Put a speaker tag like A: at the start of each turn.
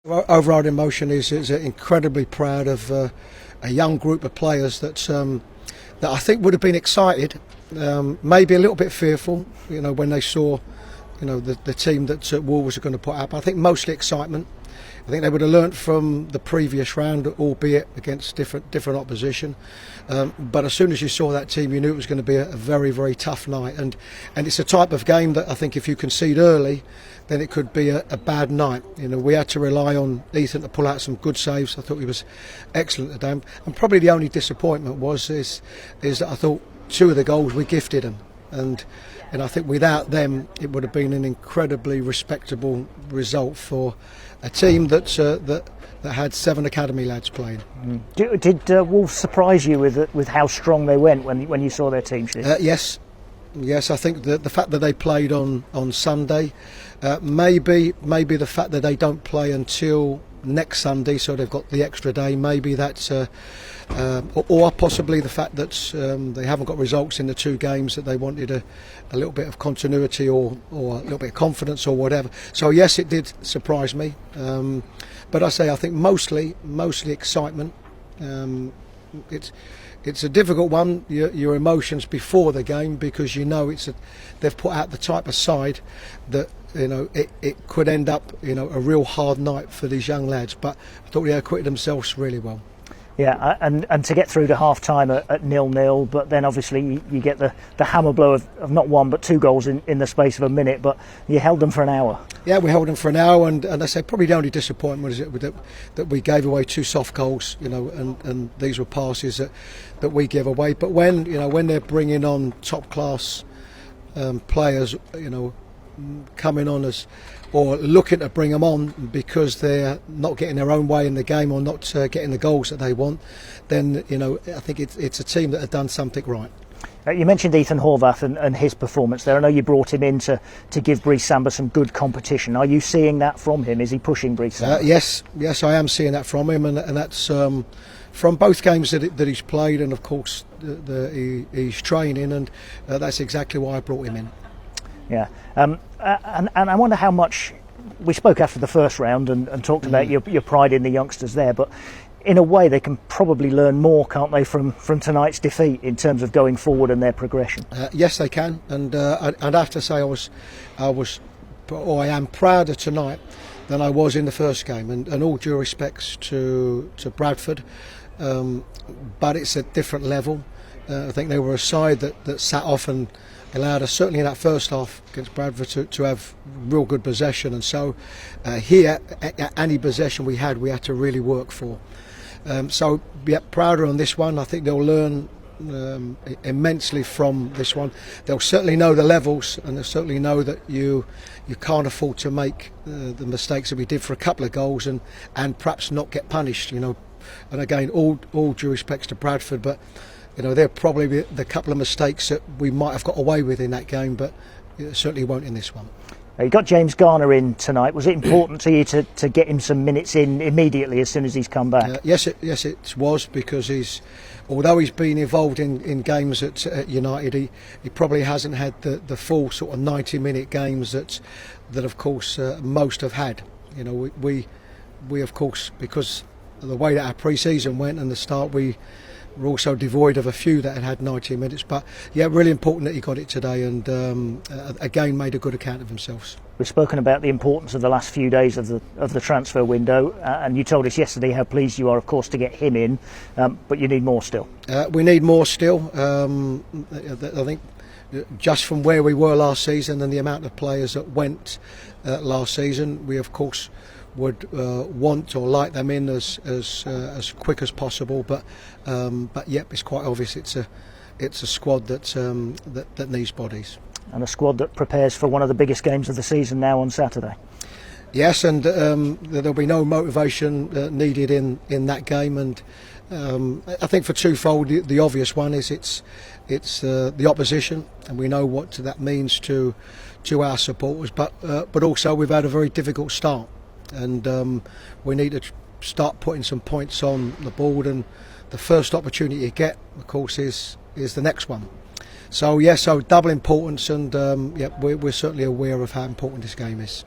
A: Overall emotion is incredibly proud of a young group of players that I think would have been excited, maybe a little bit fearful, when they saw, the team that Wolves are going to put up. I think mostly excitement. I think they would have learnt from the previous round, albeit against different opposition. But as soon as you saw that team, you knew it was going to be a very, very tough night. And it's a type of game that I think if you concede early, then it could be a bad night. We had to rely on Ethan to pull out some good saves. I thought he was excellent today. And probably the only disappointment is that I thought two of the goals we gifted them. And I think without them, it would have been an incredibly respectable result for a team that had 7 academy lads playing.
B: Did Wolves surprise you with how strong they went when you saw their team sheet?
A: Yes, I think the fact that they played on Sunday, maybe the fact that they don't play until next Sunday, so they've got the extra day, maybe that's or possibly the fact that they haven't got results in the 2 games, that they wanted a little bit of continuity or a little bit of confidence or whatever. So yes, it did surprise me, but I think mostly excitement. It's a difficult one, your emotions before the game, because they've put out the type of side that it could end up a real hard night for these young lads. But I thought they acquitted themselves really well.
B: Yeah, and to get through to half time at 0-0, but then obviously you get the hammer blow of not 1 but 2 goals in the space of a minute, but you held them for an hour. Yeah,
A: we held them for an hour, and I say probably the only disappointment is that we gave away 2 soft goals, and these were passes that we gave away. But when they're bringing on top class players, coming on as, or looking to bring them on because they're not getting their own way in the game or not getting the goals that they want, then I think it's a team that have done something right.
B: You mentioned Ethan Horvath and his performance there. I know you brought him in to give Brice Samba some good competition. Are you seeing that from him? Is he pushing Brice Samba?
A: Yes, I am seeing that from him, and that's from both games that he's played, and of course he's training, and that's exactly why I brought him in.
B: Yeah, and I wonder how much we spoke after the first round and talked about your pride in the youngsters there, but in a way they can probably learn more, can't they, from tonight's defeat in terms of going forward and their progression?
A: Yes, they can, and I'd have to say I am prouder tonight than I was in the first game, and all due respects to Bradford, but it's a different level. I think they were a side that sat off and allowed us, certainly in that first half against Bradford, to have real good possession, and so here any possession we had to really work for. So yeah, prouder on this one. I think they'll learn immensely from this one. They'll certainly know the levels, and they'll certainly know that you can't afford to make the mistakes that we did for a couple of goals and perhaps not get punished. And again, all due respects to Bradford, but they're probably the couple of mistakes that we might have got away with in that game, but certainly won't in this one.
B: You got James Garner in tonight. Was it important to you to get him some minutes in immediately as soon as he's come back?
A: Yes, it was, because although he's been involved in games at United, he probably hasn't had the full sort of 90-minute games that of course most have had. We of course, because of the way that our pre-season went and the start, we were also devoid of a few that had 90 minutes, but yeah, really important that he got it today, and again made a good account of himself.
B: We've spoken about the importance of the last few days of the transfer window, and you told us yesterday how pleased you are, of course, to get him in, but you need more still.
A: We need more still. I think just from where we were last season and the amount of players that went last season, we of course would want or like them in as quick as possible, but yep, it's quite obvious it's a squad that needs bodies,
B: and a squad that prepares for one of the biggest games of the season now on Saturday.
A: Yes, and there'll be no motivation needed in that game, and I think for twofold. The obvious one is it's the opposition, and we know what that means to our supporters, but also we've had a very difficult start, and we need to start putting some points on the board, and the first opportunity you get, of course, is the next one. So double importance, and yeah, we're certainly aware of how important this game is.